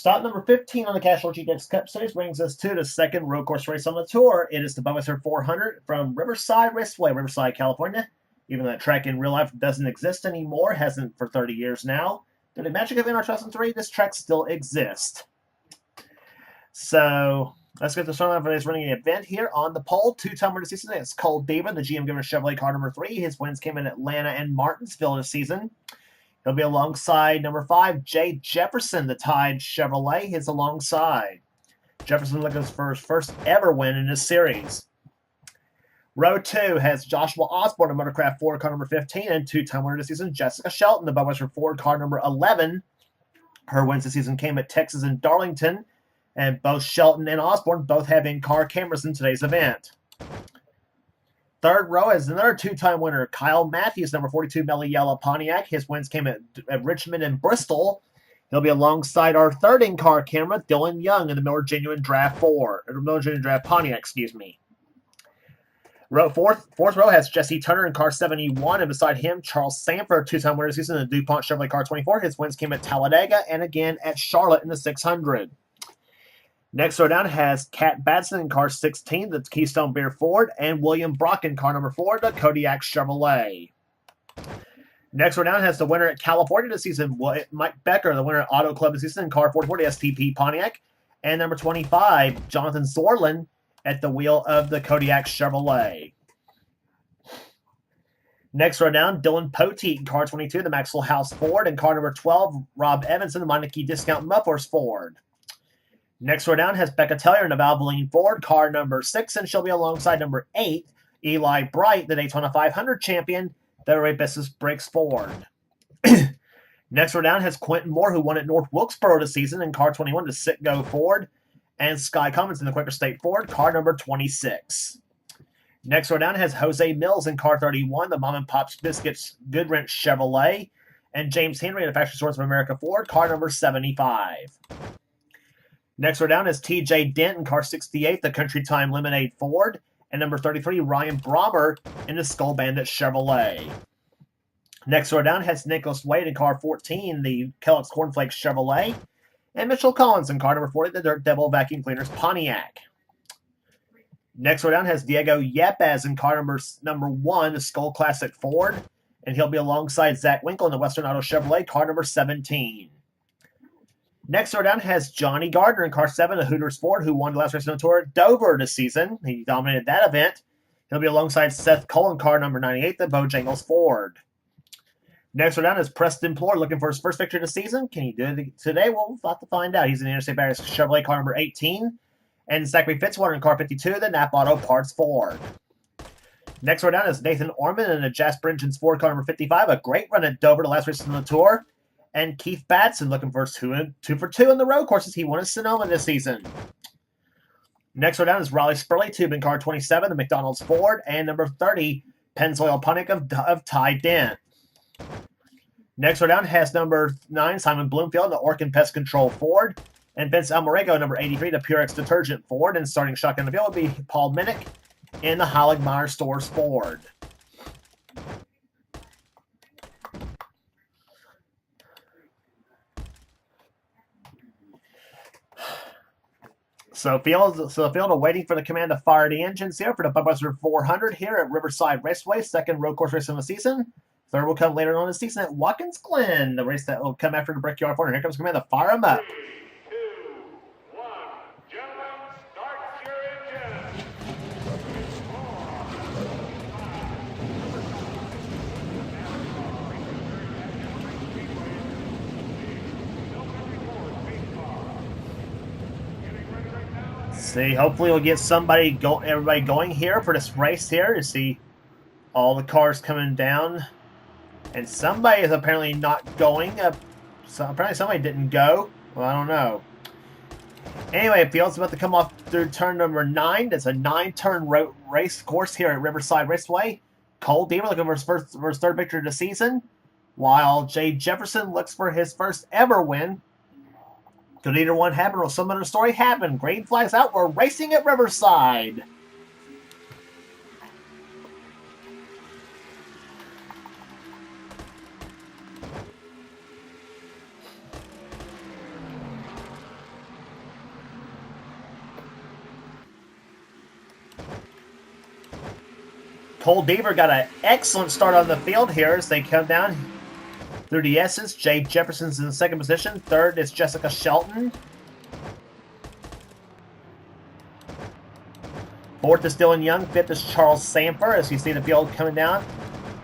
Stop number 15 on the Castrol GTX Cup Series brings us to the second road course race on the tour. It is the Budweiser 400 from Riverside Raceway, Riverside, California. Even though that track in real life doesn't exist anymore, hasn't for 30 years now. Through the magic of NR 2003, this track still exists. So let's get the start of today's running event here on the pole. Two-time winner this season is Cole David, the GM given Chevrolet car number 3. His wins came in Atlanta and Martinsville this season. He'll be alongside number 5, Jay Jefferson, the Tide Chevrolet. He's alongside. Jefferson looking for his first ever win in this series. Row 2 has Joshua Osborne, the Motorcraft Ford car number 15, and two-time winner this season, Jessica Shelton, the Budweiser Ford car number 11. Her wins this season came at Texas and Darlington, and both Shelton and Osborne both have in-car cameras in today's event. Third row is another two-time winner, Kyle Matthews, number 42 Melly Yellow Pontiac. His wins came at Richmond and Bristol. He'll be alongside our third in-car camera, Dylan Young, in the Miller Genuine Draft Pontiac, excuse me. Fourth row has Jesse Turner in car 71, and beside him, Charles Sanford, two-time winner this season in the DuPont Chevrolet car 24. His wins came at Talladega and again at Charlotte in the 600. Next row down has Kat Batson in car 16, the Keystone Beer Ford, and William Brock in car number 4, the Kodiak Chevrolet. Next row down has the winner at California this season, Mike Becker, the winner at Auto Club this season in car 44, the STP Pontiac, and number 25, Jonathan Zorlin at the wheel of the Kodiak Chevrolet. Next row down, Dylan Poteet in car 22, the Maxwell House Ford, and car number 12, Rob Evanson, the Meineke Discount Mufflers Ford. Next row down has Becca Taylor in the Valvoline Ford, car number 6, and she'll be alongside number 8, Eli Bright, the Daytona 500 champion, the Ray Business Brakes Ford. Next row down has Quentin Moore, who won at North Wilkesboro this season in car 21, the Citgo Ford, and Sky Cummins in the Quaker State Ford, car number 26. Next row down has Jose Mills in car 31, the Mom and Pop's Biscuits Goodwrench Chevrolet, and James Henry in the Factory Stores of America Ford, car number 75. Next row down is TJ Dent in car 68, the Country Time Lemonade Ford, and number 33, Ryan Brommer in the Skull Bandit Chevrolet. Next row down has Nicholas Wade in car 14, the Kellogg's Cornflakes Chevrolet, and Mitchell Collins in car number 40, the Dirt Devil Vacuum Cleaners Pontiac. Next row down has Diego Yepes in car number 1, the Skull Classic Ford, and he'll be alongside Zach Winkle in the Western Auto Chevrolet, car number 17. Next row down has Johnny Gardner in car 7, the Hooters Ford, who won the last race on the tour at Dover this season. He dominated that event. He'll be alongside Seth Cole in car number 98, the Bojangles Ford. Next row down is Preston Plore looking for his first victory of the season. Can he do it today? We'll have to find out. He's in the Interstate Barriers Chevrolet car number 18. And Zachary Fitzwater in car 52, the Napa Auto Parts Ford. Next row down is Nathan Orman in the Jasper Engines Ford car number 55. A great run at Dover, the last race on the tour. And Keith Batson looking for his 2 for 2 in the road courses. He won at Sonoma this season. Next row down is Riley Spurley, tube in car 27, the McDonald's Ford, and number 30, Pennzoil Pontiac of Ty Dent. Next row down has number 9, Simon Bloomfield, the Orkin Pest Control Ford, and Vince Almarego, number 83, the Purex Detergent Ford, and starting shotgun in the field will be Paul Minnick in the Heiligmeyer Stores Ford. So the field are waiting for the command to fire the engines here for the Budweiser 400 here at Riverside Raceway, second road course race of the season. Third will come later on in the season at Watkins Glen, the race that will come after the Brickyard 400. Here comes the command to fire them up. 3, 2, 1. Gentlemen, start your engines. See, hopefully we'll get everybody going here for this race here to see all the cars coming down. And somebody is apparently not going. So apparently somebody didn't go. Well, I don't know. Anyway, field's about to come off through turn number 9. It's a 9-turn race course here at Riverside Raceway. Cole Deaver looking for his third victory of the season, while Jay Jefferson looks for his first ever win. Could either one happen or some other story happen? Green flags out. We're racing at Riverside. Cole Deaver got an excellent start on the field here as they come down through the S's. Jay Jefferson's in the second position. Third is Jessica Shelton. Fourth is Dylan Young. Fifth is Charles Samper as you see the field coming down.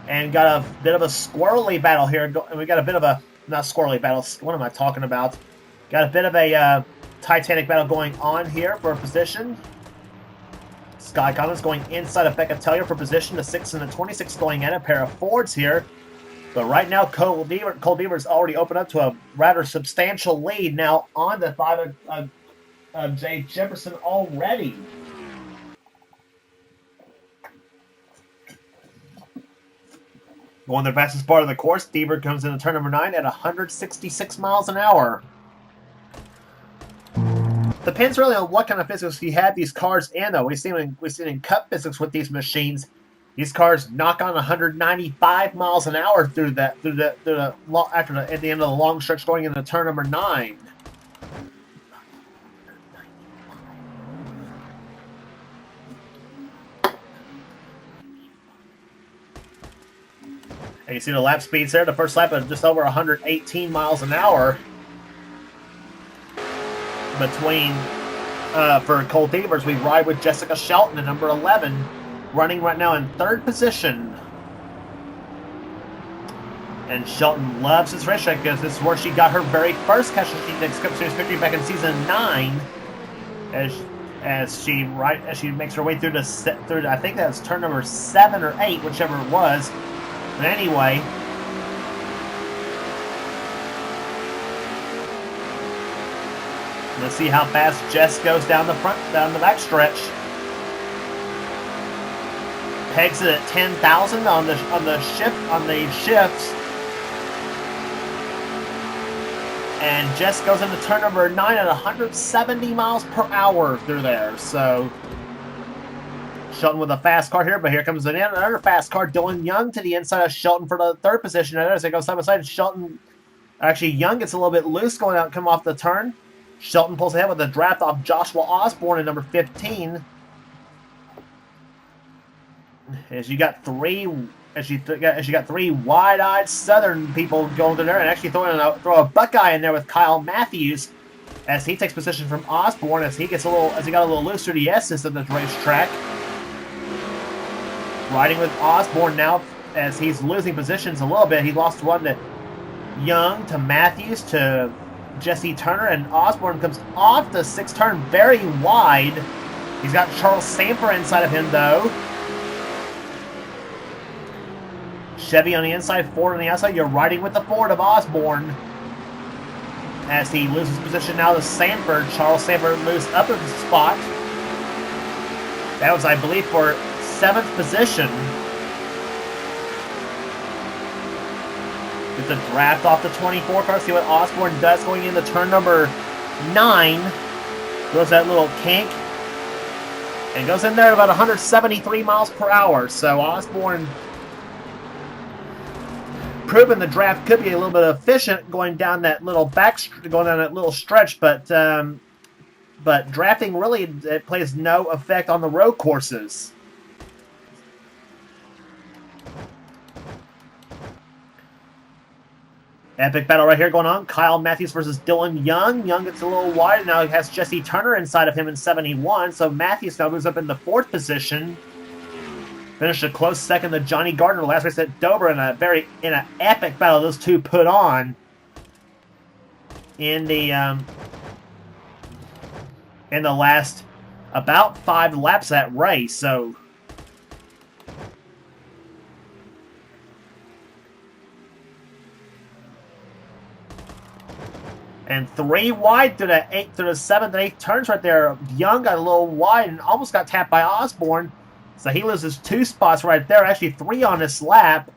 And got a bit of a squirrely battle here. We got a bit of a, not squirrely battle, what am I talking about? Got a bit of a Titanic battle going on here for a position. Sky Collins going inside of Becca Tellier for position. The 6 and the 26 going in. A pair of Fords here. But right now, Cole Deaver's already opened up to a rather substantial lead now on the 5 of Jay Jefferson already. Going the fastest part of the course, Deaver comes into turn number 9 at 166 miles an hour. Depends really on what kind of physics you have these cars in, though. We've seen in cup physics with these machines. These cars knock on 195 miles an hour at the end of the long stretch going into turn number 9. And you see the lap speeds there. The first lap of just over 118 miles an hour between for Cole Deavers. We ride with Jessica Shelton at number 11, running right now in third position. And Shelton loves this racetrack because this is where she got her very first Castrol GTX Cup Series victory back in season 9. As she makes her way through I think that's turn number 7 or 8, whichever it was. But anyway, let's see how fast Jess goes down the back stretch. Pegs it at 10,000 on the shifts, and Jess goes into turn number 9 at 170 miles per hour through there. So Shelton with a fast car here, but here comes another fast car. Dylan Young to the inside of Shelton for the third position. As they go side by side, Shelton, actually Young gets a little bit loose come off the turn. Shelton pulls ahead with a draft off Joshua Osborne at number 15. As you got three wide-eyed Southern people going through there, and actually throw a Buckeye in there with Kyle Matthews as he takes position from Osborne as he got a little loose through the S's of this racetrack. Riding with Osborne now as he's losing positions a little bit. He lost one to Young, to Matthews, to Jesse Turner, and Osborne comes off the 6th turn very wide. He's got Charles Samper inside of him, though. Chevy on the inside, Ford on the outside. You're riding with the Ford of Osborne as he loses position now to Samper. Charles Samper moves up a spot. That was, I believe, for 7th position. With the draft off the 24 car. See what Osborne does going into turn number 9. Goes that little kink. And goes in there at about 173 miles per hour. So Osborne proving the draft could be a little bit efficient going down that little stretch, but drafting really it plays no effect on the road courses. Epic battle right here going on. Kyle Matthews versus Dylan Young. Young gets a little wide, and now he has Jesse Turner inside of him in 71. So Matthews now moves up in the 4th position. Finished a close second to Johnny Gardner last race at Dover in an epic battle those two put on in the last about 5 laps of that race. So and 3 wide through the 7th and 8th turns right there. Young got a little wide and almost got tapped by Osborne. So he loses 2 spots right there. Actually 3 on this lap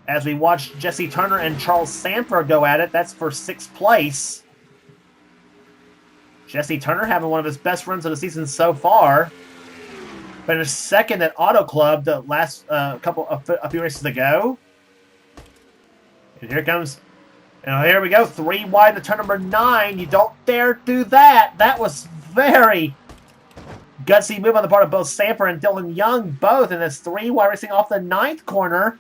as we watch Jesse Turner and Charles Samper go at it. That's for 6th place. Jesse Turner having one of his best runs of the season so far. Finished 2nd at Auto Club the last a few races ago. And here comes... And here we go, 3 wide to turn number 9. You don't dare do that. That was very, Gutsy move on the part of both Sanford and Dylan Young, both, and it's 3 while racing off the 9th corner.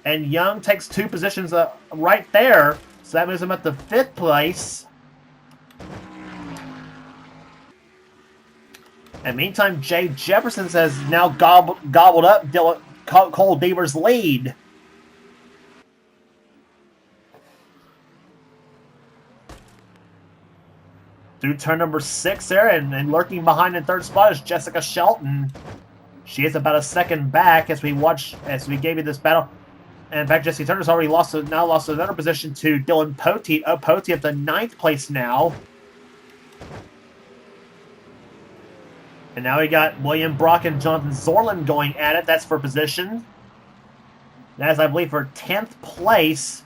And Young takes 2 positions right there, so that moves him up to 5th place. And meantime, Jay Jefferson has now gobbled up Cole Deaver's lead. Through turn number 6 there, and lurking behind in 3rd spot is Jessica Shelton. She is about a second back as we gave you this battle. And in fact, Jesse Turner's already lost another position to Dylan Poteet. Oh, Poteet at the 9th place now. And now we got William Brock and Jonathan Zorlin going at it. That's for position. That is, I believe, for 10th place.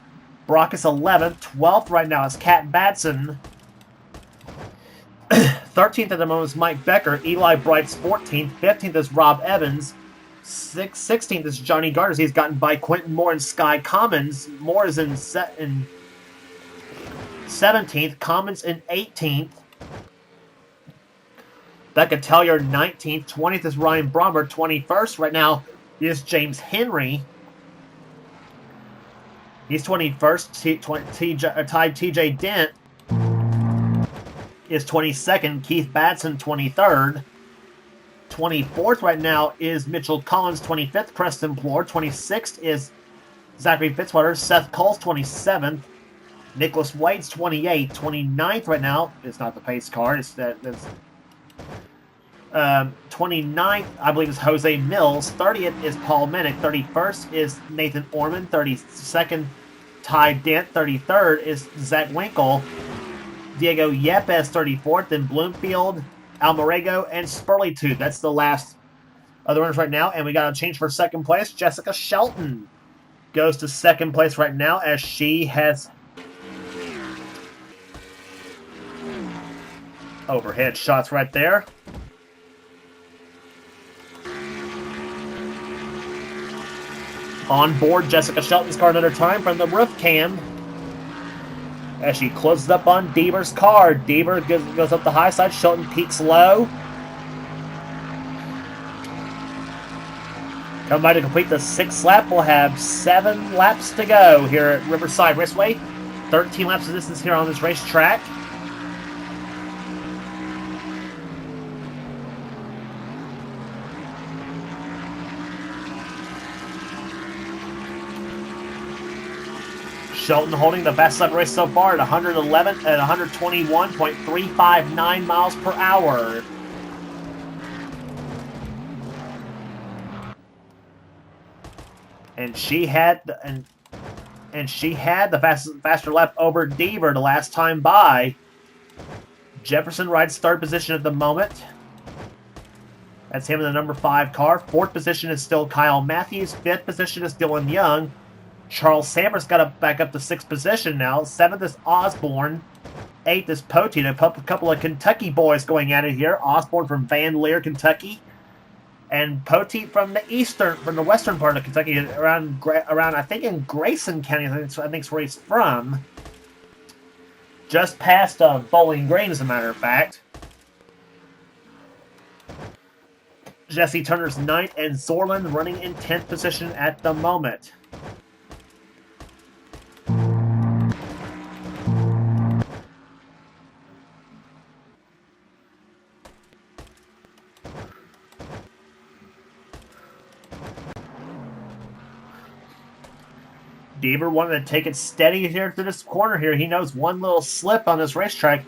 Brock is 11th. 12th right now is Kat Batson. 13th at the moment is Mike Becker. Eli Bright's 14th. 15th is Rob Evans. 16th is Johnny Gardner. He's gotten by Quentin Moore and Sky Commons. Moore is in 17th. Commons in 18th. Becca Tellier 19th. 20th is Ryan Brommer. 21st right now is James Henry. He's 21st. TJ Dent is 22nd. Keith Batson 23rd. 24th right now is Mitchell Collins. 25th, Preston Plore. 26th is Zachary Fitzwater. Seth Cole's 27th. Nicholas Wade's 28th. 29th right now is not the pace car. That's 29th, I believe, is Jose Mills. 30th is Paul Minnick. 31st is Nathan Orman. 32nd, Ty Dent. 33rd is Zach Winkle. Diego Yepes 34th, then Bloomfield, Almarego, and Spurley-Tooth. That's the last of the runners right now. And we got a change for 2nd place. Jessica Shelton goes to 2nd place right now as she has overhead shots right there. On board Jessica Shelton's car another time from the roof cam. As she closes up on Deaver's car. Deaver goes up the high side. Shelton peaks low. Come by to complete the 6th lap. We'll have 7 laps to go here at Riverside Raceway. 13 laps of distance here on this racetrack. Shelton holding the fastest lap race so far at 121.359 miles per hour. And she had the faster lap over Deaver the last time by. Jefferson rides 3rd position at the moment. That's him in the number 5 car. 4th position is still Kyle Matthews. 5th position is Dylan Young. Charles Sanders got back up to 6th position now. 7th is Osborne. 8th is Poteet. A couple of Kentucky boys going at it here. Osborne from Van Leer, Kentucky, and Poteet from the western part of Kentucky, around I think in Grayson County. I think is where he's from. Just past Bowling Green, as a matter of fact. Jesse Turner's 9th, and Zorlin running in 10th position at the moment. Deaver wanted to take it steady here to this corner here. He knows one little slip on this racetrack,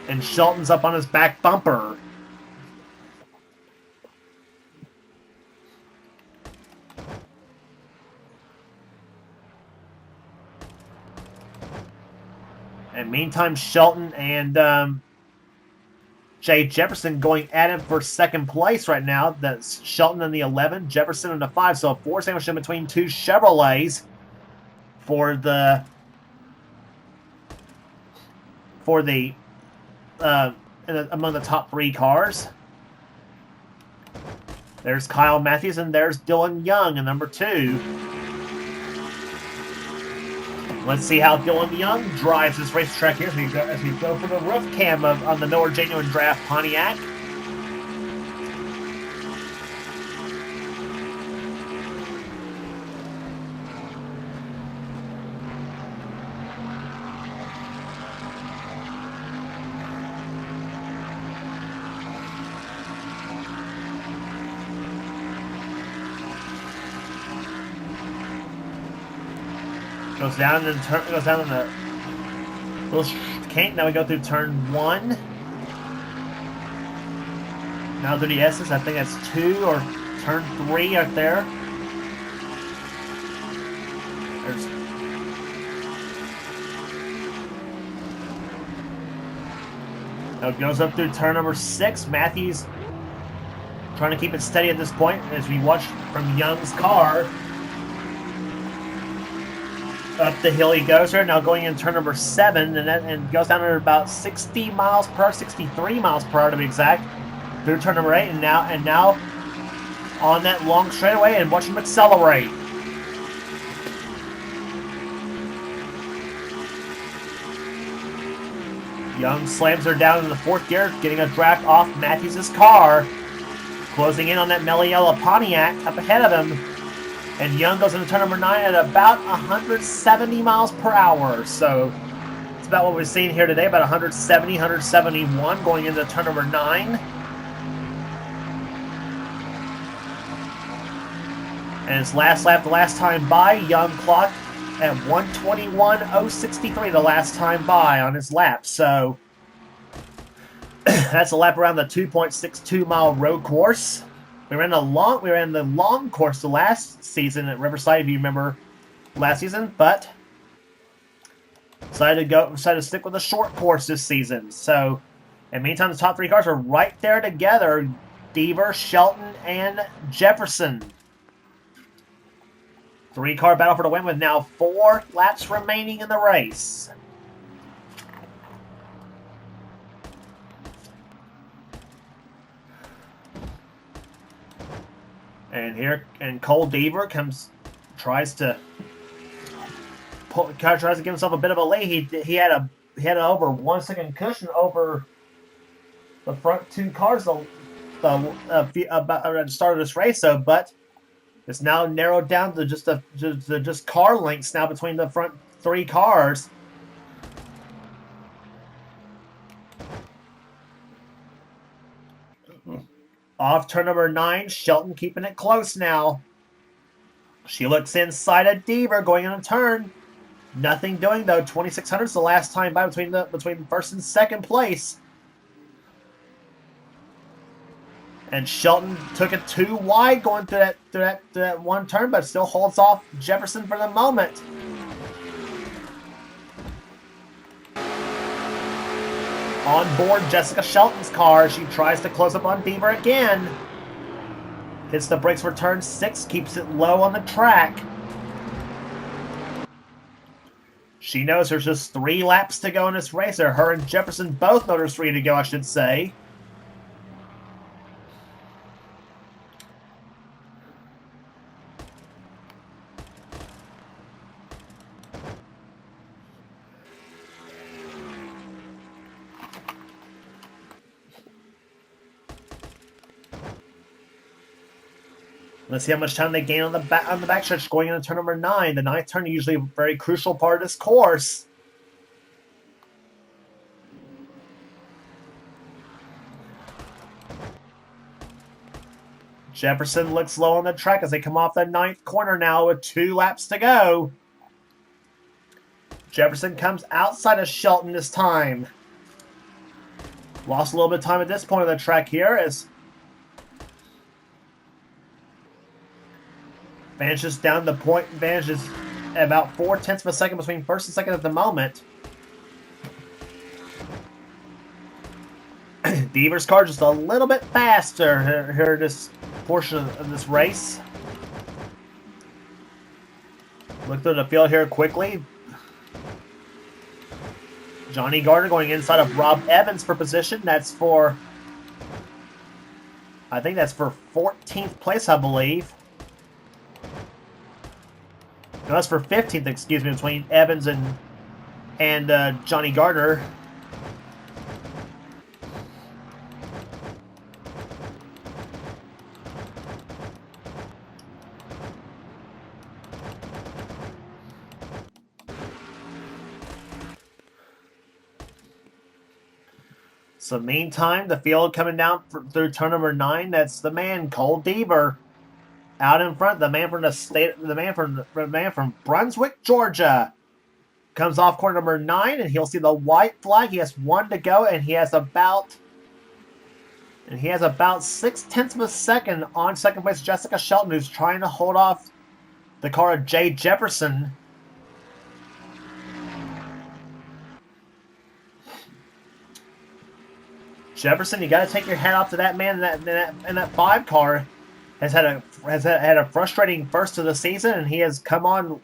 and Shelton's up on his back bumper. And meantime, Shelton and Jay Jefferson going at it for 2nd place right now. That's Shelton in the 11, Jefferson in the 5. So a 4 sandwich in between 2 Chevrolets for the among the top 3 cars. There's Kyle Matthews and there's Dylan Young in number 2. Let's see how Dylan Young drives this racetrack here as we go for the roof cam on the Miller Genuine Draft Pontiac. Goes down and goes down in the little kink. Now we go through turn 1. Now through the S's. I think that's 2 or turn 3 right there. Now it goes up through turn number 6. Matthews trying to keep it steady at this point as we watch from Young's car. Up the hill he goes there. Now going in turn number 7 and goes down at about 60 miles per hour, 63 miles per hour to be exact. Through turn number 8 and now on that long straightaway and watch him accelerate. Young slams her down in the 4th gear, getting a draft off Matthews' car. Closing in on that mellow yellow Pontiac up ahead of him. And Young goes into turn number 9 at about 170 miles per hour. So it's about what we've seen here today, about 170, 171 going into turn number 9. And his last lap, the last time by, Young clocked at 121.063 the last time by on his lap. So that's a lap around the 2.62 mile road course. We ran the long course the last season at Riverside, if you remember last season, but decided to stick with the short course this season. So, in the meantime, the top 3 cars are right there together: Deaver, Shelton, and Jefferson. 3-car battle for the win with now 4 laps remaining in the race. And Cole Deaver tries to give himself a bit of a lead. He had an over 1 second cushion over the front 2 cars about at the start of this race, but it's now narrowed down to just car lengths now between the front 3 cars. Off turn number 9, Shelton keeping it close now. She looks inside of Deaver going in a turn. Nothing doing though. 2600 is the last time by between first and second place. And Shelton took it too wide going through that one turn, but still holds off Jefferson for the moment. On board Jessica Shelton's car, she tries to close up on Deaver again. Hits the brakes for turn 6, keeps it low on the track. She knows there's just 3 laps to go in this race. Her and Jefferson both know there's 3 to go, I should say. Let's see how much time they gain on the backstretch going into turn number 9. The 9th turn is usually a very crucial part of this course. Jefferson looks low on the track as they come off the 9th corner now with 2 laps to go. Jefferson comes outside of Shelton this time. Lost a little bit of time at this point of the track here as vanishes down the point, vanishes about 0.4 of a second between first and second at the moment. Deaver's car just a little bit faster here this portion of this race. Look through the field here quickly. Johnny Gardner going inside of Rob Evans for position. That's for, I think that's for 14th place, I believe. No, that's for 15th, excuse me, between Evans and Johnny Gardner. So meantime, the field coming down through turn number 9, that's the man, Cole Deaver. Out in front, the man from Brunswick, Georgia, comes off corner number 9, and he'll see the white flag. He has 1 to go, and he has about 6/10 of a second on second place Jessica Shelton, who's trying to hold off the car of Jay Jefferson. Jefferson, you got to take your hat off to that man in that 5 car. Has had a frustrating first of the season, and he has come on.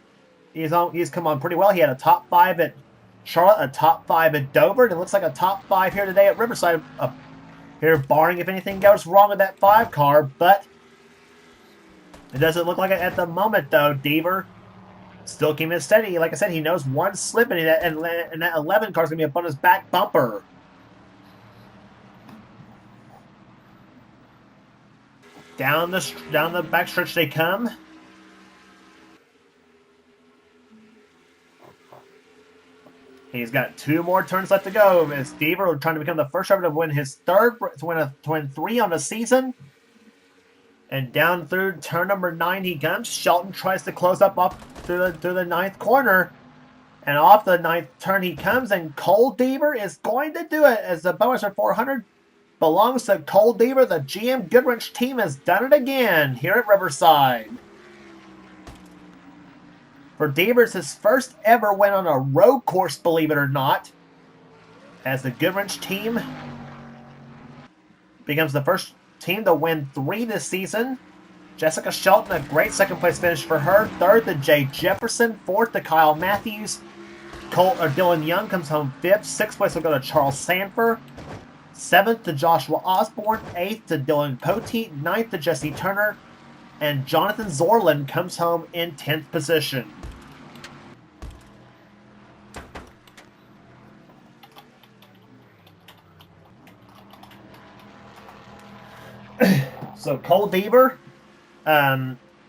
He's come on pretty well. He had a top 5 at Charlotte, a top 5 at Dover, and it looks like a top 5 here today at Riverside. Here, barring if anything goes wrong with that 5 car, but it doesn't look like it at the moment, though. Deaver still keeping it steady. Like I said, he knows one slip, and that 11 car is going to be up on his back bumper. Down the backstretch they come. He's got 2 more turns left to go. As Deaver trying to become the first driver to win his third, to win 3 on the season. And down through turn number 9 he comes. Shelton tries to close up off through the 9th corner. And off the 9th turn he comes, and Cole Deaver is going to do it as the Budweiser 400 belongs to Cole Deaver. The GM Goodwrench team has done it again here at Riverside. For Deaver, it's his first ever win on a road course, believe it or not, as the Goodwrench team becomes the first team to win 3 this season. Jessica Shelton, a great second place finish for her. 3rd to Jay Jefferson. 4th to Kyle Matthews. Dylan Young comes home 5th. 6th place will go to Charles Sanford. 7th to Joshua Osborne. 8th to Dylan Poteet. 9th to Jesse Turner. And Jonathan Zorlin comes home in 10th position. So Cole Deaver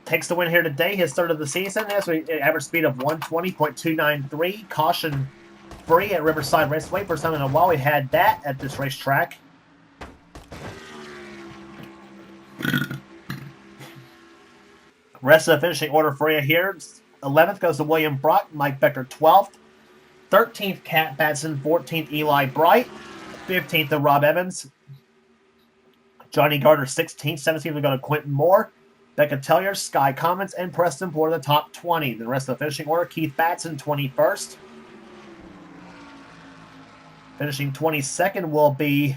takes the win here today. His third of the season. Has an average speed of 120.293. Caution free at Riverside Raceway. First time in a while we had that at this racetrack. Rest of the finishing order for you here. 11th goes to William Brock. Mike Becker 12th. 13th Cat Batson. 14th Eli Bright. 15th to Rob Evans. Johnny Gardner 16th. 17th will go to Quentin Moore. Becca Tellier, Sky Commons, and Preston Poor the top 20. The rest of the finishing order, Keith Batson 21st. Finishing 22nd will be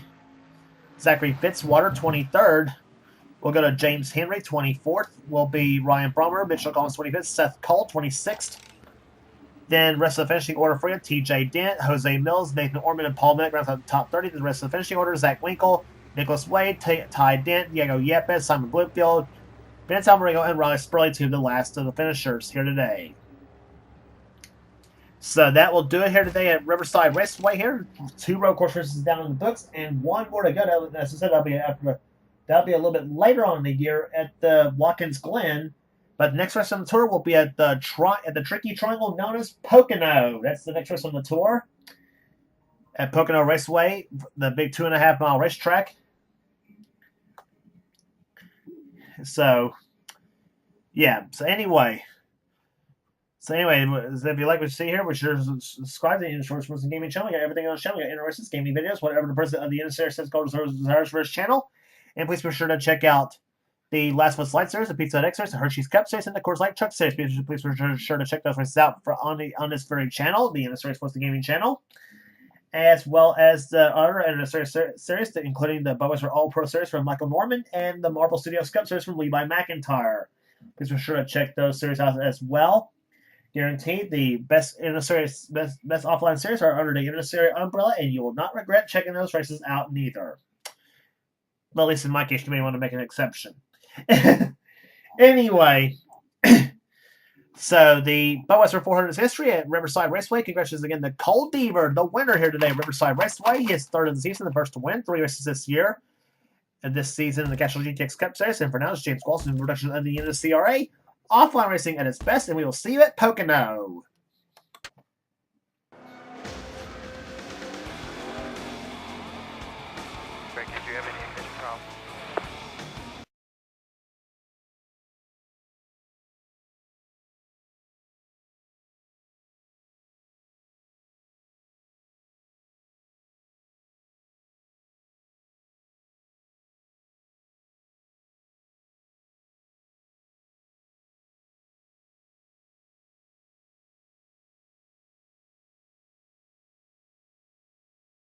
Zachary Fitzwater, 23rd. We'll go to James Henry, 24th. Will be Ryan Brommer, Mitchell Collins, 25th. Seth Cole, 26th. Then rest of the finishing order for you, TJ Dent, Jose Mills, Nathan Orman, and Paul Mick rounds out the top 30. The rest of the finishing order, Zach Winkle, Nicholas Wade, Ty Dent, Diego Yepes, Simon Bloomfield, Vince Almerigo, and Riley Spurley to the last of the finishers here today. So that will do it here today at Riverside Raceway here. 2 road course races down in the books and 1 more to go. As I said, that'll be a little bit later on in the year at the Watkins Glen. But the next race on the tour will be at the tricky triangle known as Pocono. That's the next race on the tour at Pocono Raceway, the big 2.5-mile racetrack. So, yeah. So anyway, if you like what you see here, be sure to subscribe to the NNSCRA Sports and Gaming channel. We got everything on the channel. We got interesting gaming videos, whatever the president of the NNSCRA says goes desires for his channel. And please be sure to check out the Last Month's Light Series, the Pizza Hut X Series, the Hershey's Cup Series, and the Coors Light Truck Series. Please be sure to check those races out on this very channel, the NNSCRA Sports and Gaming channel, as well as the other NNSCRA series, including the Budweiser All-Pro Series from Michael Norman and the Marble Studios Cup Series from Levi McIntyre. Please be sure to check those series out as well. Guaranteed, the best offline series are under the NNSCRA umbrella, and you will not regret checking those races out neither. Well, at least in my case, you may want to make an exception. Anyway, so the Budweiser 400's history at Riverside Raceway. Congratulations again to Cole Deaver, the winner here today at Riverside Raceway. He is 3rd of the season, the first to win 3 races this year. And this season in the Castrol GTX Cup Series. And for now, it's James Walsh in production of the NNSCRA. Offline racing at its best, and we will see you at Pocono. Greg, did you have any ignition problems?